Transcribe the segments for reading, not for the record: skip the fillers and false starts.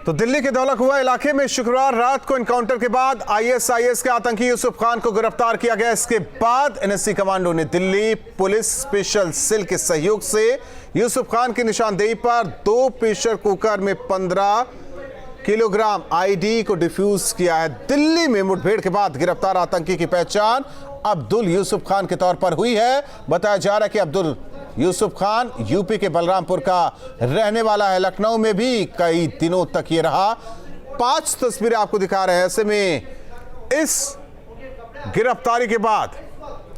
तो दिल्ली के दौलतकुआ इलाके में शुक्रवार रात को एनकाउंटर के बाद आईएसआईएस के आतंकी यूसुफ खान को गिरफ्तार किया गया। इसके बाद एनएसजी कमांडो ने दिल्ली पुलिस स्पेशल सेल के सहयोग से यूसुफ खान की निशानदेही पर 2 प्रेशर कुकर में 15 किलोग्राम आईडी को डिफ्यूज किया है। दिल्ली में मुठभेड़ के बाद गिरफ्तार आतंकी की पहचान अब्दुल यूसुफ खान के तौर पर हुई है। बताया जा रहा है कि अब्दुल यूसुफ खान यूपी के बलरामपुर का रहने वाला है। लखनऊ में भी कई दिनों तक ये रहा। 5 तस्वीरें आपको दिखा रहे हैं। ऐसे में इस गिरफ्तारी के बाद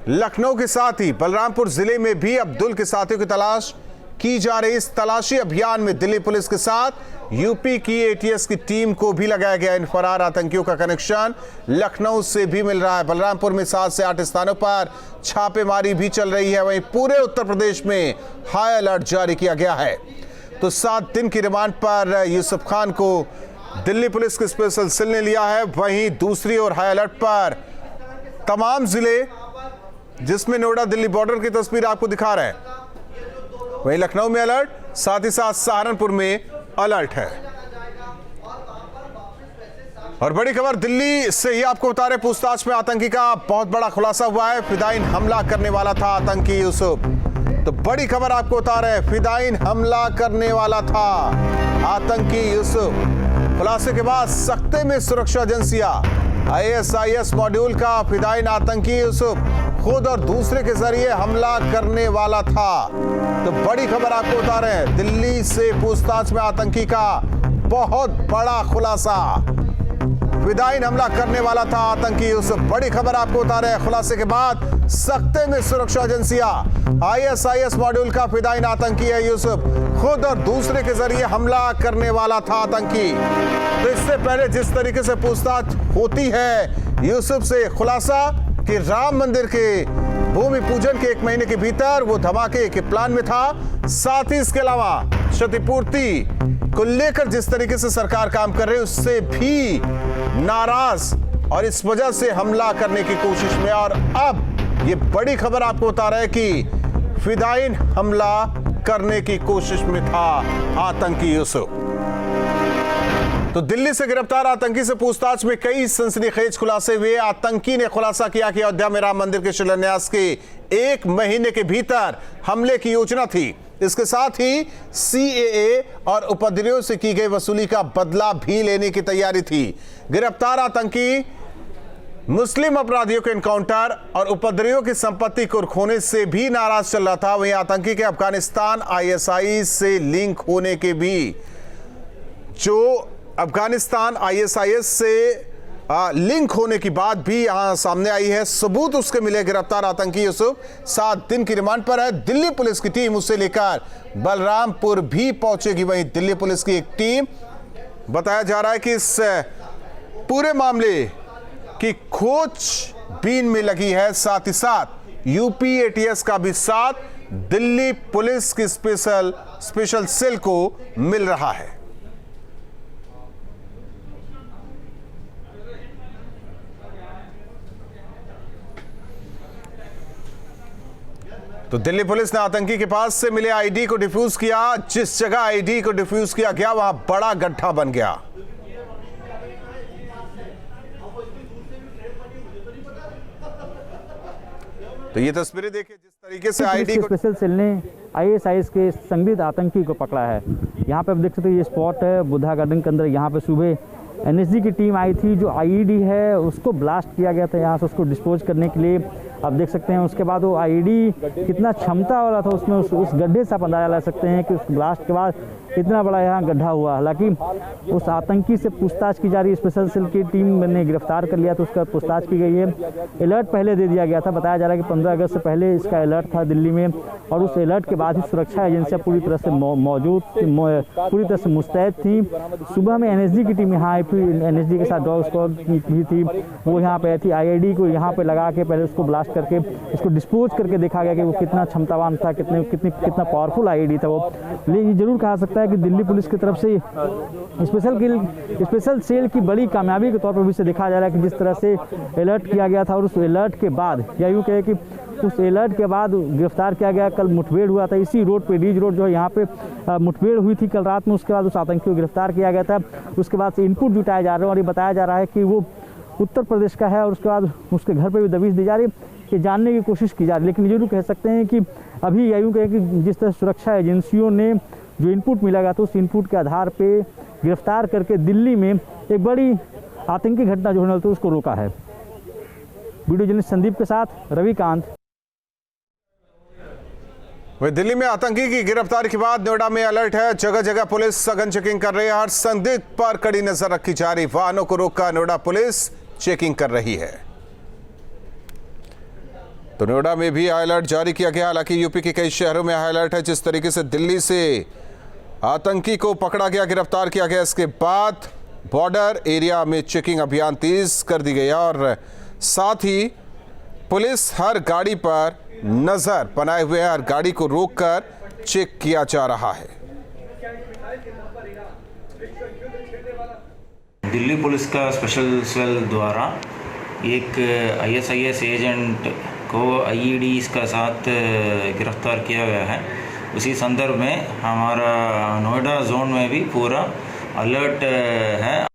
लखनऊ के साथ ही बलरामपुर जिले में भी अब्दुल के साथियों की तलाश की जा रही। इस तलाशी अभियान में दिल्ली पुलिस के साथ यूपी की एटीएस की टीम को भी लगाया गया। इन फरार आतंकियों का कनेक्शन लखनऊ से भी मिल रहा है। बलरामपुर में 7 से 8 स्थानों पर छापेमारी भी चल रही है। वहीं पूरे उत्तर प्रदेश में हाई अलर्ट जारी किया गया है। तो 7 दिन की रिमांड पर यूसुफ खान को दिल्ली पुलिस के स्पेशल सेल ने लिया है। वहीं दूसरी ओर हाई अलर्ट पर तमाम जिले, जिसमें नोएडा दिल्ली बॉर्डर की तस्वीर आपको दिखा रहे हैं। वहीं लखनऊ में अलर्ट, साथ ही साथ सहारनपुर में अलर्ट है। और बड़ी खबर दिल्ली से ही आपको बता रहे, पूछताछ में आतंकी का बहुत बड़ा खुलासा हुआ है। फिदायीन हमला करने वाला था आतंकी यूसुफ। तो बड़ी खबर आपको बता रहे, फिदायीन हमला करने वाला था आतंकी यूसुफ। खुलासे के बाद सख्ते में सुरक्षा एजेंसियां, आईएसआईएस मॉड्यूल का फिदायीन आतंकी यूसुफ खुद और दूसरे के जरिए हमला करने वाला था। तो बड़ी खबर आपको बता रहे हैं, दिल्ली से पूछताछ में आतंकी का बहुत बड़ा खुलासा। फिदायीन हमला करने वाला था आतंकी यूसुफ। बड़ी खबर आपको बता रहे हैं, खुलासे के बाद सख्ते में सुरक्षा एजेंसियां, आईएसआईएस मॉड्यूल का फिदायीन आतंकी है यूसुफ, खुद और दूसरे के जरिए हमला करने वाला था आतंकी। तो इससे पहले जिस तरीके से पूछताछ होती है यूसुफ से, खुलासा कि राम मंदिर के भूमि पूजन के 1 महीने के भीतर वो धमाके के प्लान में था। साथ ही इसके अलावा क्षतिपूर्ति को लेकर जिस तरीके से सरकार काम कर रही है उससे भी नाराज और इस वजह से हमला करने की कोशिश में। और अब ये बड़ी खबर आपको बता रहा है कि फिदायीन हमला करने की कोशिश में था आतंकी यूसुफ। तो दिल्ली से गिरफ्तार आतंकी से पूछताछ में कई सनसनीखेज खुलासे हुए। आतंकी ने खुलासा किया कि अयोध्या में राम मंदिर के शिलान्यास के 1 महीने के भीतर हमले की योजना थी। इसके साथ ही सीएए और उपद्रवियों से की गई वसूली का बदला भी लेने की तैयारी थी। गिरफ्तार आतंकी मुस्लिम अपराधियों के एनकाउंटर और उपद्रवियों की संपत्ति को खोने से भी नाराज चल रहा था। वहीं आतंकी के अफगानिस्तान आईएसआई से लिंक होने के भी, जो अफगानिस्तान आईएसआईएस से लिंक होने की बात भी यहां सामने आई है। सबूत उसके मिले। गिरफ्तार आतंकी यूसुफ 7 दिन की रिमांड पर है। दिल्ली पुलिस की टीम उसे लेकर बलरामपुर भी पहुंचेगी। वहीं दिल्ली पुलिस की एक टीम, बताया जा रहा है कि इस पूरे मामले की खोजबीन में लगी है। साथ ही साथ यूपी एटीएस का भी साथ दिल्ली पुलिस की स्पेशल सेल को मिल रहा है। तो दिल्ली पुलिस ने आतंकी के पास से मिले आईडी को डिफ्यूज किया। जिस जगह आईडी को डिफ्यूज किया गया वहां बड़ा गड्ढा बन गया। तो ये तस्वीरें देखिए जिस तरीके से आईडी को स्पेशल सेल ने आईएसआईएस के संदिग्ध आतंकी को पकड़ा है। यहाँ पे आप देख सकते हैं, ये स्पॉट है बुद्धा गार्डन के अंदर। यहाँ पे सुबह एनएसजी की टीम आई थी। जो आईडी है उसको ब्लास्ट किया गया था यहाँ से, उसको डिस्पोज करने के लिए। आप देख सकते हैं उसके बाद वो आईडी कितना क्षमता वाला था उसमें, उस गड्ढे से आप अंदाजा लगा सकते हैं कि उस ब्लास्ट के बाद इतना बड़ा यहाँ गड्ढा हुआ। हालांकि उस आतंकी से पूछताछ की जा रही है। स्पेशल सेल की टीम ने गिरफ्तार कर लिया तो उसका पूछताछ की गई है। अलर्ट पहले दे दिया गया था। बताया जा रहा है कि 15 अगस्त से पहले इसका अलर्ट था दिल्ली में, और उस अलर्ट के बाद ही सुरक्षा एजेंसियां पूरी तरह से मौजूद, पूरी तरह से मुस्तैद थी। सुबह में एनएसजी की टीम यहाँ आई थी। एनएसजी के साथ डॉग स्क्वाड भी थी, वो यहाँ पे आई थी। आईडी को यहाँ पे लगा के पहले उसको ब्लास्ट ब्लास्ट करके इसको डिस्पोज करके देखा गया कि वो कितना क्षमतावान था, कितना पावरफुल आईईडी था वो। लेकिन ये जरूर कहा सकता है कि दिल्ली पुलिस की तरफ से स्पेशल सेल की बड़ी कामयाबी के तौर पर भी इसे देखा जा रहा है कि जिस तरह से अलर्ट किया गया था और उस अलर्ट के बाद, या यूँ कहे कि उस अलर्ट के बाद गिरफ्तार किया गया। कल मुठभेड़ हुआ था इसी रोड पे, रिज रोड जो है यहाँ पे मुठभेड़ हुई थी कल रात में, उसके बाद उस आतंकी को गिरफ्तार किया गया था। उसके बाद से इनपुट जुटाए जा रहे हैं और ये बताया जा रहा है कि वो उत्तर प्रदेश का है और उसके बाद उसके घर पे भी दबिश दी जा रही है, कि जानने की कोशिश की जा रही है। लेकिन जरूर कह सकते हैं कि अभी यूँ कहें कि जिस तरह सुरक्षा एजेंसियों ने जो इनपुट मिला गया था उस इनपुट के आधार पर गिरफ्तार करके दिल्ली में एक बड़ी आतंकी घटना जो होने थी उसको रोका है। वीडियो जर्नलिस्ट संदीप के साथ रविकांत। वही दिल्ली में आतंकी की गिरफ्तारी के बाद नोएडा में अलर्ट है। जगह जगह पुलिस सघन चेकिंग कर रही है। हर संदिग्ध पर कड़ी नजर रखी जा रही। वाहनों को रोककर नोएडा पुलिस चेकिंग कर रही है। तो नोएडा में भी हाई अलर्ट जारी किया गया। हालांकि यूपी के कई शहरों में हाई अलर्ट है। जिस तरीके से दिल्ली से आतंकी को पकड़ा गया, गिरफ्तार किया गया, इसके बाद बॉर्डर एरिया में चेकिंग अभियान तेज कर दी गई और साथ ही पुलिस हर गाड़ी पर नजर बनाए हुए है। हर गाड़ी को रोककर चेक किया जा रहा है। दिल्ली पुलिस का स्पेशल सेल द्वारा एक ISIS एजेंट को IEDs का साथ गिरफ्तार किया गया है। उसी संदर्भ में हमारा नोएडा जोन में भी पूरा अलर्ट है।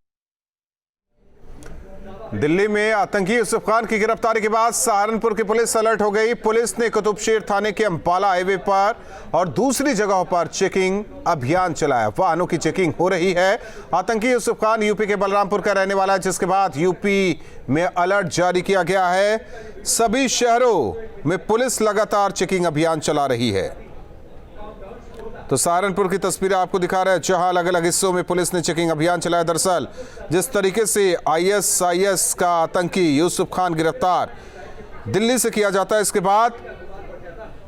दिल्ली में आतंकी यूसुफ खान की गिरफ्तारी के बाद सहारनपुर की पुलिस अलर्ट हो गई। पुलिस ने कुतुबशेर थाने के अंबाला हाईवे पर और दूसरी जगहों पर चेकिंग अभियान चलाया। वाहनों की चेकिंग हो रही है। आतंकी यूसुफ खान यूपी के बलरामपुर का रहने वाला है, जिसके बाद यूपी में अलर्ट जारी किया गया है। सभी शहरों में पुलिस लगातार चेकिंग अभियान चला रही है। तो सहारनपुर की तस्वीरें आपको दिखा रहे हैं, जहां अलग अलग हिस्सों में पुलिस ने चेकिंग अभियान चलाया। दरअसल जिस तरीके से ISIS का आतंकी यूसुफ खान गिरफ्तार दिल्ली से किया जाता है, इसके बाद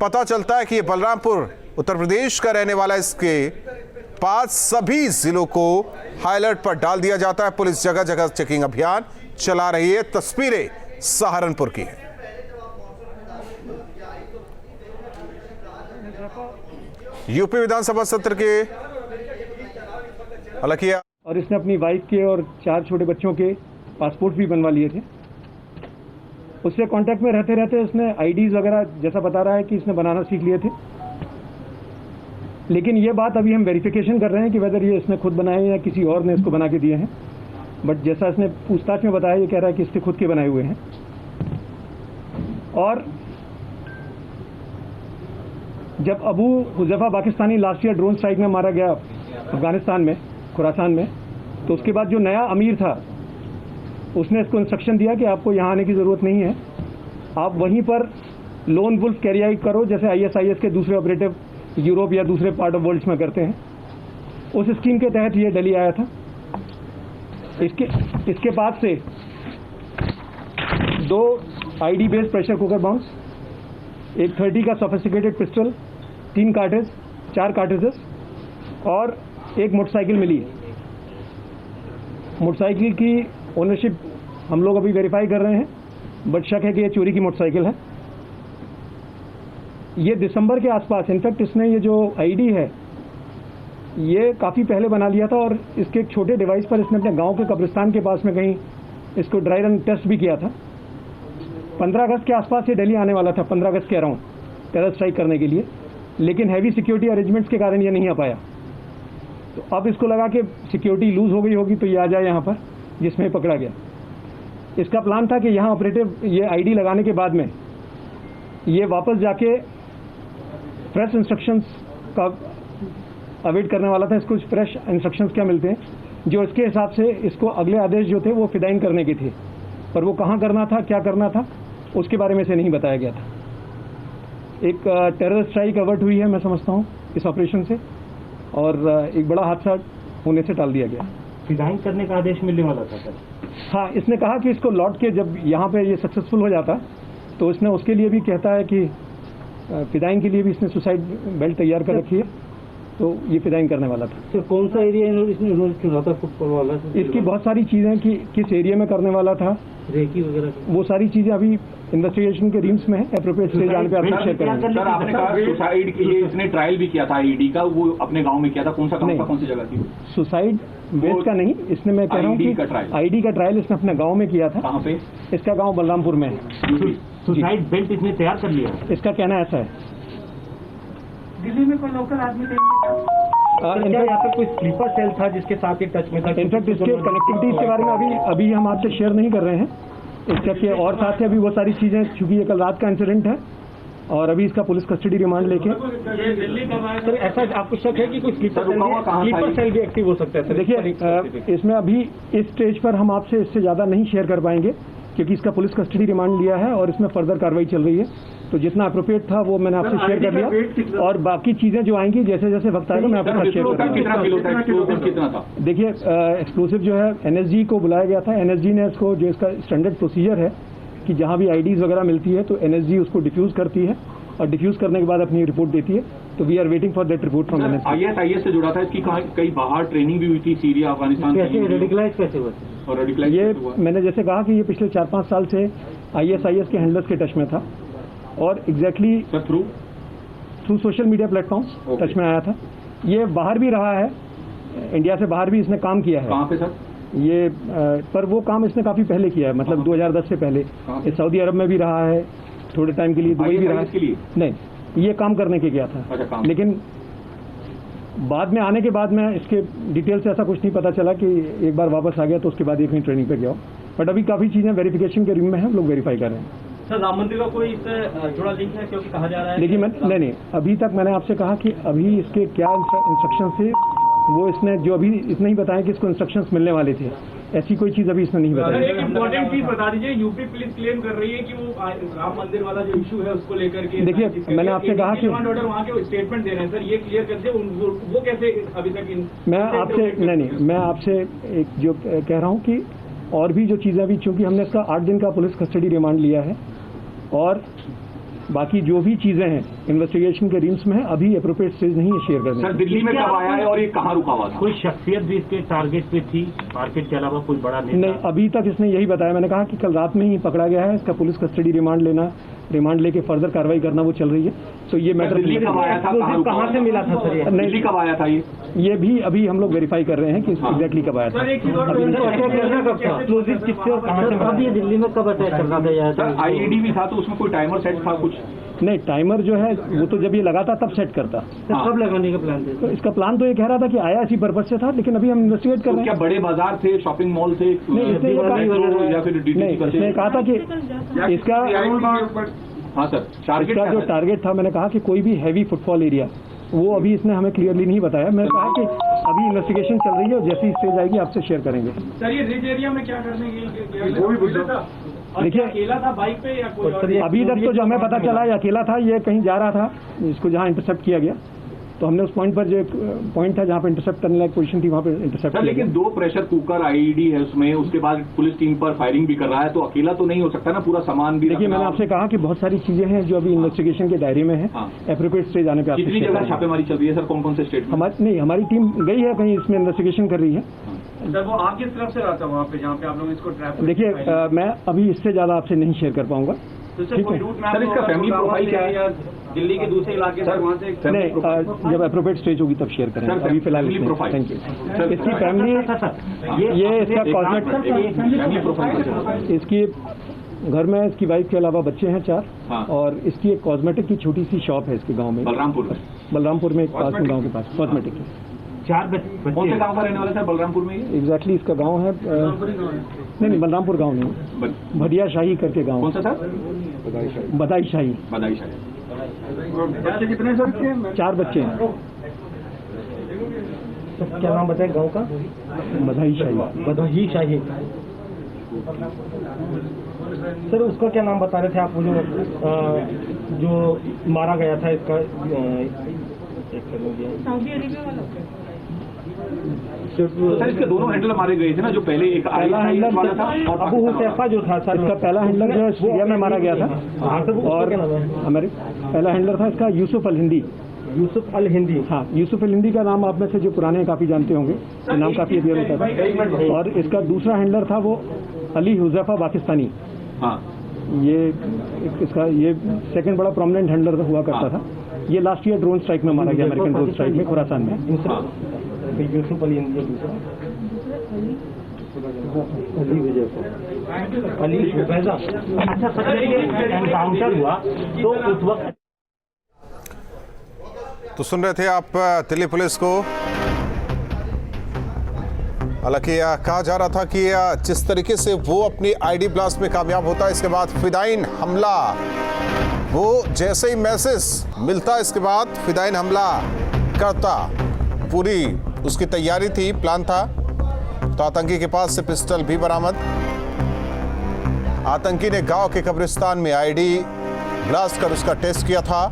पता चलता है कि ये बलरामपुर उत्तर प्रदेश का रहने वाला। इसके बाद सभी जिलों को हाई अलर्ट पर डाल दिया जाता है। पुलिस जगह जगह चेकिंग अभियान चला रही है। तस्वीरें सहारनपुर की है। यूपी विधानसभा सत्र के अलकिया और इसने अपनी वाइफ के और 4 छोटे बच्चों के पासपोर्ट भी बनवा लिए थे। उससे कांटेक्ट में रहते रहते इसने IDs वगैरह जैसा बता रहा है कि इसने बनाना सीख लिए थे। लेकिन ये बात अभी हम वेरिफिकेशन कर रहे हैं कि वेदर ये इसने खुद बनाए या किसी और ने इसको बना के दिए हैं। बट जैसा इसने पूछताछ में बताया, ये कह रहा है कि इसके खुद के बनाए हुए हैं। और जब Abu Huzaifa Pakistani last year drone strike में मारा गया अफगानिस्तान में, खुरासान में, तो उसके बाद जो नया अमीर था उसने इसको इंस्ट्रक्शन दिया कि आपको यहाँ आने की ज़रूरत नहीं है, आप वहीं पर लोन वुल्फ कैरी आउट करो जैसे ISIS के दूसरे ऑपरेटिव यूरोप या दूसरे पार्ट ऑफ वर्ल्ड में करते हैं। उस स्कीम के तहत ये दिल्ली आया था। इसके बाद से 2 ID based pressure cooker bounce, एक 30 का सोफिस्टिकेटेड पिस्टल, 3 कार्टेज, 4 कार्टेजेस और एक मोटरसाइकिल मिली है। मोटरसाइकिल की ओनरशिप हम लोग अभी वेरीफाई कर रहे हैं, बट शक है कि ये चोरी की मोटरसाइकिल है। ये दिसंबर के आसपास, इनफैक्ट इसने ये जो ID है ये काफ़ी पहले बना लिया था और इसके एक छोटे डिवाइस पर इसने अपने गांव के कब्रिस्तान के पास में कहीं इसको ड्राई रन टेस्ट भी किया था। 15 अगस्त के आसपास ये दिल्ली आने वाला था, 15 अगस्त के अराउंड, टेरर स्ट्राइक करने के लिए, लेकिन हैवी सिक्योरिटी अरेंजमेंट्स के कारण ये नहीं आ पाया। तो अब इसको लगा कि सिक्योरिटी लूज हो गई होगी तो ये आ जाए यहाँ पर, जिसमें पकड़ा गया। इसका प्लान था कि यहाँ ऑपरेटिव ये ID लगाने के बाद में ये वापस जाके फ्रेश इंस्ट्रक्शंस का अवेट करने वाला था। इसको फ्रेश इंस्ट्रक्शंस क्या मिलते हैं, जो इसके हिसाब से इसको अगले आदेश जो थे वो फिदाइन करने के थे, पर वो कहाँ करना था, क्या करना था, उसके बारे में से नहीं बताया गया था। एक टेरर स्ट्राइक अवर्ट हुई है, मैं समझता हूँ, इस ऑपरेशन से, और एक बड़ा हादसा होने से टाल दिया गया। फिदाइन करने का आदेश मिलने वाला था सर? हाँ, इसने कहा कि इसको लौट के जब यहाँ पे ये सक्सेसफुल हो जाता तो इसने उसके लिए भी कहता है कि फिदाइन के लिए भी इसने सुसाइड बेल्ट तैयार कर रखी है। तो ये फिदाइन करने वाला था। सर कौन सा एरिया इसने रोल चुना था फुटबॉल वाला? इसकी बहुत सारी चीज़ें कि किस एरिया में करने वाला था, रेकी वगैरह, वो सारी चीज़ें अभी इन्वेस्टिगेशन के रीम्स में है। एप्रोप्रिएट स्टेज आने पे आपसे शेयर करेंगे। सर आपने कहा सुसाइड की, ये इसने ट्रायल भी किया था आईईडी का, वो अपने गांव में किया था, कौन सा गांव था, कौन सी जगह थी? सुसाइड बेस का नहीं, इसने, मैं कह रहा हूँ कि आईडी का ट्रायल इसने अपने गांव में किया था। कहाँ पे? इसका गांव बलरामपुर में है। सुसाइड बेल्ट इसने तैयार कर लिया। इसका कहना ऐसा है। दिल्ली में कोई लोकल आदमी क्या यहाँ पे कोई स्लीपर सेल था जिसके साथ ही टच में था? इनफैक्ट इसके कनेक्टिविटीज के बारे में अभी हम आपसे शेयर नहीं कर रहे हैं। इसका के और साथ है अभी वो सारी चीज़ें, चूंकि ये कल रात का इंसिडेंट है और अभी इसका पुलिस कस्टडी रिमांड लेके। सर ऐसा आपको शक है कि कोई स्लीपर सेल भी एक्टिव हो सकता है? देखिए इसमें अभी इस स्टेज पर हम आपसे इससे ज़्यादा नहीं शेयर कर पाएंगे, क्योंकि इसका पुलिस कस्टडी रिमांड लिया है और इसमें फर्दर कार्रवाई चल रही है। तो जितना अप्रोप्रिएट था वो मैंने आपसे शेयर कर दिया, और बाकी चीज़ें जो आएंगी जैसे जैसे वक्त आएगा मैं आपके साथ शेयर करूँगा। देखिए एक्सप्लोसिव जो है एनएसजी को बुलाया गया था। एनएसजी ने इसको, जो इसका स्टैंडर्ड प्रोसीजर है कि जहाँ भी आईडीज़ वगैरह मिलती है तो एनएसजी उसको डिफ्यूज़ करती है और डिफ्यूज़ करने के बाद अपनी रिपोर्ट देती है। तो we are waiting for that report from NSG. IS से जुड़ा था, इसकी कई बाहर ट्रेनिंग भी हुई थी, सीरिया, अफगानिस्तान। रेडिकलाइज कैसे हुआ? और रेडिकलाइज ये मैंने जैसे कहा कि ये पिछले 4-5 साल से आईएस के हैंडलर्स के टच में था और exactly through social media platforms touch में आया था। ये बाहर भी रहा है, इंडिया से बाहर भी इसने काम किया है। कहाँ पे सर? ये पर वो काम इसने काफ़ी पहले किया है, मतलब 2010 से पहले। ये सऊदी अरब में भी रहा है थोड़े टाइम के लिए, दुबई भी रहा है। नहीं, ये काम करने के गया था, लेकिन बाद में आने के बाद में इसके डिटेल से ऐसा कुछ नहीं पता चला कि एक बार वापस आ गया तो उसके बाद ये कहीं ट्रेनिंग पे गया हो। बट अभी काफ़ी चीज़ें वेरिफिकेशन के रूम में है, हम लोग वेरीफाई कर रहे हैं। सर राम मंदिर का कोई इससे जुड़ा लिंक है, क्योंकि कहा जा रहा है? देखिए नहीं, अभी तक मैंने आपसे कहा कि अभी इसके क्या इंस्ट्रक्शन थे वो इसने जो अभी इतना ही बताया कि इसको इंस्ट्रक्शंस मिलने वाले थे, ऐसी कोई चीज़ अभी इसने नहीं बताई। एक इम्पोर्टेंट चीज बता दीजिए, यूपी पुलिस क्लेम कर रही है कि वो राम मंदिर वाला जो इशू है उसको लेकर के, देखिए मैंने आपसे कहा कि वहाँ के स्टेटमेंट दे रहे हैं सर, ये क्लियर कर दे वो कैसे अभी तक मैं आपसे मैं आपसे एक जो कह रहा हूँ कि और भी जो चीज़ें अभी, चूँकि हमने इसका 8 दिन का पुलिस कस्टडी रिमांड लिया है और बाकी जो भी चीज़ें हैं इन्वेस्टिगेशन के रीम्स में है, अभी एप्रोप्रिएट स्टेज नहीं है शेयर करने। सर दिल्ली में कब आया है और ये कहाँ रुका हुआ था? कोई शख्सियत भी इसके टारगेट पे थी मार्केट के अलावा, कोई बड़ा नेता? नहीं, अभी तक इसने यही बताया। मैंने कहा कि कल रात में ही पकड़ा गया है, इसका पुलिस कस्टडी रिमांड लेके फर्दर कार्रवाई करना वो चल रही है। तो ये मैटर दिल्ली कब आया था, कहाँ से मिला था सर? दिल्ली कब आया था? ये भी अभी हम लोग वेरीफाई कर रहे हैं कि एग्जैक्टली कब आया था। अभी दिल्ली में कब अटैक कर रहा था? आईईडी भी था तो उसमें कोई टाइमर सेट था कुछ? नहीं, टाइमर जो है वो तो जब ये लगाता तब सेट करता। कब लगाने का प्लान था? तो इसका प्लान तो ये कह रहा था कि आया इसी पर्पज से था, लेकिन अभी हम इन्वेस्टिगेट कर रहे हैं। क्या बड़े बाजार थे, शॉपिंग मॉल थे? नहीं, इसने कहा था कि इसका हाँ सर, इसका जो टारगेट था, मैंने कहा कि कोई भी हैवी फुटफॉल एरिया, वो अभी इसने हमें क्लियरली नहीं बताया। मैंने कहा कि अभी इन्वेस्टिगेशन चल रही है और जैसी स्टेज आएगी आपसे शेयर करेंगे। सर ये रिच एरिया में क्या करने के? देखिए अकेला था बाइक पे या कोई और? अभी तक तो जो हमें पता चला ये अकेला था, ये कहीं जा रहा था, इसको जहाँ इंटरसेप्ट किया गया तो हमने उस पॉइंट पर, जो पॉइंट था जहाँ पे इंटरसेप्ट करने लायक पोजीशन थी, वहाँ पे इंटरसेप्ट किया। लेकिन 2 प्रेशर कुकर आईईडी है उसमें, उसके बाद पुलिस टीम पर फायरिंग भी कर रहा है, तो अकेला तो नहीं हो सकता ना, पूरा सामान भी। देखिए मैंने आपसे कहा कि बहुत सारी चीजें हैं जो अभी इन्वेस्टिगेशन के दायरे में है। एप्रोप्रिएट स्टेज आने पे कितनी जगह छापेमारी चल रही है सर, कौन कौन से स्टेट? हमारी टीम गई है कहीं, इसमें इन्वेस्टिगेशन कर रही है। सर वो आप किस तरफ से रहा था वहाँ पे जहाँ पे आप लोग इसको ट्रैप? देखिए मैं अभी इससे ज्यादा आपसे नहीं शेयर कर पाऊंगा। तो सर कोई रूट मैप, सर इसका फैमिली प्रोफाइल क्या है? दिल्ली के दूसरे इलाके से वहाँ से? नहीं, जब एप्रोप्रिएट स्टेज होगी तब शेयर करेंगे, अभी फिलहाल थैंक यू। इसकी फैमिली, ये इसका कॉस्मेटिक, इसकी घर में इसकी वाइफ के अलावा बच्चे हैं 4 और इसकी एक कॉस्मेटिक की छोटी सी शॉप है इसके गांव में, बलरामपुर में, एक पास में गांव के पास कॉस्मेटिक की। 4 बच्चे। कौन से गांव का रहने वाला सर बलरामपुर में? एग्जैक्टली इसका गांव है, नहीं बलरामपुर गांव नहीं, भदिया शाही करके गांव। कौन सा था? बदाई शाही। बच्चे कितने सर? 4 बच्चे हैं। क्या नाम बताए गांव का? बधाई शाही। सर उसका क्या नाम बता रहे थे आप? वो जो मारा गया था इसका, सऊदी अरेबिया वाला? सर इसके दोनों हैंडलर मारे गए थे ना, जो पहले एक पहला हैंडलर वाला था और अबू हुसैफा जो था सर, इसका पहला हैंडलर जो सीरिया में मारा गया था, और हमारे पहला हैंडलर था इसका यूसुफ अल हिंदी, यूसुफ अल हिंदी। हाँ, यूसुफ अल हिंदी का नाम आप में से जो पुराने काफ़ी जानते होंगे, ये नाम काफ़ी अभी होता था। और इसका दूसरा हैंडलर था वो अली हुज़ैफा पाकिस्तानी। हाँ, ये इसका ये सेकंड बड़ा प्रोमिनेंट हैंडलर हुआ करता था। ये लास्ट ईयर ड्रोन स्ट्राइक में मारा गया, अमेरिकन ड्रोन स्ट्राइक में खुरासान में। यूसुफ अली हिंदी, अली हुज़ैफा। अच्छा सर, एनकाउंटर हुआ तो उस वक्त तो सुन रहे थे आप दिल्ली पुलिस को। हालांकि कहा जा रहा था कि जिस तरीके से वो अपनी आईडी ब्लास्ट में कामयाब होता है, इसके बाद फिदाइन हमला, वो जैसे ही मैसेज मिलता इसके बाद फिदाइन हमला करता, पूरी उसकी तैयारी थी, प्लान था। तो आतंकी के पास से पिस्टल भी बरामद। आतंकी ने गांव के कब्रिस्तान में आईडी ब्लास्ट कर उसका टेस्ट किया था।